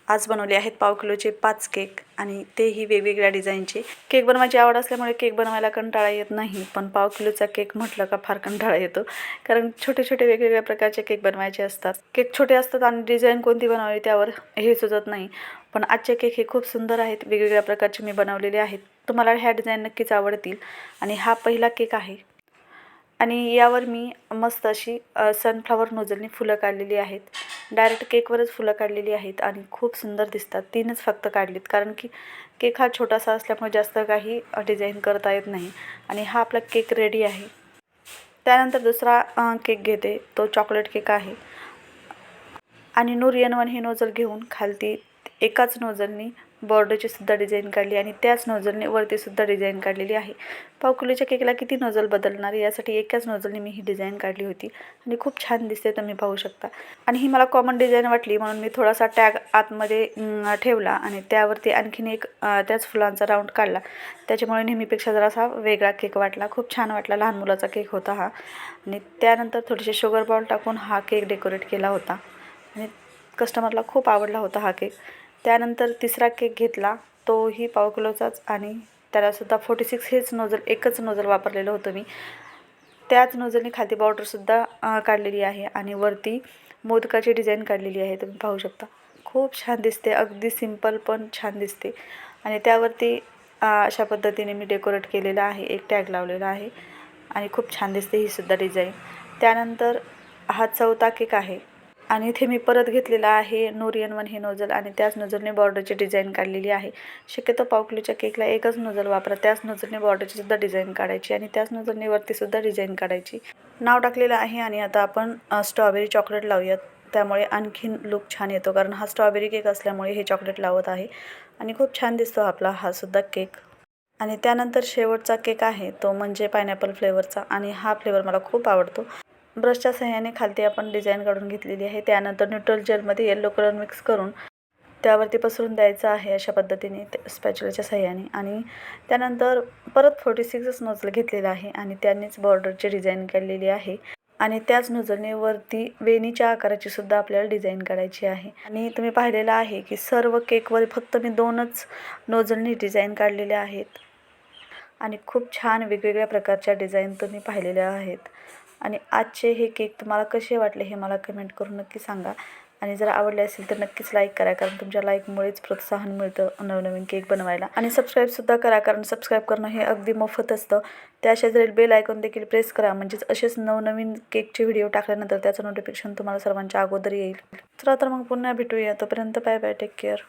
आज बनवले आहेत पाव किलोचे 5 केक आणि तेही वेगवेगळ्या डिझाईनचे. केक बनवायची आवड असल्यामुळे केक बनवायला कंटाळा येत नाही, पण पाव किलोचा केक म्हटलं का फार कंटाळा येतो, कारण छोटे छोटे वेगवेगळ्या प्रकारचे केक बनवायचे असतात. केक छोटे असतात आणि डिझाईन कोणती बनवावी त्यावर हे सुचत नाही. पण आजचे केक हे खूप सुंदर आहेत, वेगवेगळ्या प्रकारचे मी बनवलेले आहेत. तुम्हाला ह्या डिझाईन नक्कीच आवडतील. आणि हा पहिला केक आहे आणि यावर मी मस्त अशी सनफ्लॉवर नोझलनी फुलं काढलेली आहेत. डायरेक्ट केकवरच फुलं काढलेली आहेत आणि खूप सुंदर दिसतात. 3च फक्त काढलीत, कारण की केक हा छोटासा असल्यामुळे जास्त काही डिझाईन करता येत नाही. आणि हा आपला केक रेडी आहे. त्यानंतर दुसरा केक घेते, तो चॉकलेट केक आहे. आणि नूरियन 1 ही नोझल घेऊन खालती एकाच नोझलनी बॉर्डरची सुद्धा डिझाईन काढली आणि त्याच नोझलने वरती सुद्धा डिझाईन काढलेली आहे. पाव किलोच्या केकला किती नोझल बदलणार यासाठी एकाच नोझलने मी ही डिझाईन काढली होती आणि खूप छान दिसते, तुम्ही पाहू शकता. आणि ही मला कॉमन डिझाईन वाटली म्हणून मी थोडासा टॅग आतमध्ये ठेवला आणि त्यावरती आणखीन एक त्याच फुलांचा राऊंड काढला. त्याच्यामुळे नेहमीपेक्षा जरासा वेगळा केक वाटला, खूप छान वाटला. लहान मुलाचा केक होता हा. आणि त्यानंतर थोडेसे शुगर बॉल टाकून हा केक डेकोरेट केला होता आणि कस्टमरला खूप आवडला होता हा केक. त्यानंतर तिसरा केक घेतला, तोही पाव किलोचाच आणि त्यालासुद्धा 46 हेच नोझल, एकच नोझल वापरलेलं होतं मी. त्याच नोझलने खाली बॉर्डरसुद्धा काढलेली आहे आणि वरती मोदकाची डिझाईन काढलेली आहे, तुम्ही पाहू शकता. खूप छान दिसते, अगदी सिंपल पण छान दिसते. आणि त्यावरती अशा पद्धतीने मी डेकोरेट केलेलं आहे, एक टॅग लावलेला आहे आणि खूप छान दिसते ही सुद्धा डिझाईन. त्यानंतर हा चौथा केक आहे आणि इथे मी परत घेतलेला आहे नूरियन 1 ही नोझल आणि त्याच नोझलने बॉर्डरची डिझाईन काढलेली आहे. शक्यतो पाव किलोच्या केकला एकच नोझल वापरा, त्याच नोझलने बॉर्डरची सुद्धा डिझाईन काढायची आणि त्याच नोझलने वरती सुद्धा डिझाईन काढायची. नाव टाकलेलं आहे आणि आता आपण स्ट्रॉबेरी चॉकलेट लावूयात, त्यामुळे आणखीन लुक छान येतो, कारण हा स्ट्रॉबेरी केक असल्यामुळे हे चॉकलेट लावत आहे आणि खूप छान दिसतो आपला हा सुद्धा केक. आणि त्यानंतर शेवटचा केक आहे तो म्हणजे पायनॅपल फ्लेवरचा आणि हा फ्लेवर मला खूप आवडतो. ब्रशच्या सहाय्याने खालती आपण डिझाईन काढून घेतलेली आहे. त्यानंतर न्यूट्रल जेलमध्ये येलो कलर मिक्स करून त्यावरती पसरून द्यायचं आहे अशा पद्धतीने स्पॅच्युलाच्या सहाय्याने. आणि त्यानंतर परत 46च नोझल घेतलेला आहे आणि त्यांनीच बॉर्डरची डिझाईन काढलेली आहे आणि त्याच नोझलने वरती वेणीच्या आकाराची सुद्धा आपल्याला डिझाईन काढायची आहे. आणि तुम्ही पाहिलेलं आहे की सर्व केकवर फक्त मी 2च नोझलनी डिझाईन काढलेल्या आहेत आणि खूप छान वेगवेगळ्या प्रकारच्या डिझाईन तुम्ही पाहिलेल्या आहेत. आणि आजचे हे केक तुम्हाला कसे वाटले हे मला कमेंट करून नक्की सांगा. आणि जर आवडले असेल तर नक्कीच लाईक करा, कारण तुमच्या लाईकमुळेच प्रोत्साहन मिळतं नवनवीन केक बनवायला. आणि सबस्क्राईबसुद्धा करा, कारण सबस्क्राईब करणं हे अगदी मोफत असतं. त्या शेजारील बेल आयकॉन देखील प्रेस करा, म्हणजेच असेच नवनवीन केकचे व्हिडिओ टाकल्यानंतर त्याचं नोटिफिकेशन तुम्हाला सर्वांच्या अगोदर येईल. चला तर मग पुन्हा भेटूया, तोपर्यंत बाय बाय, टेक केअर.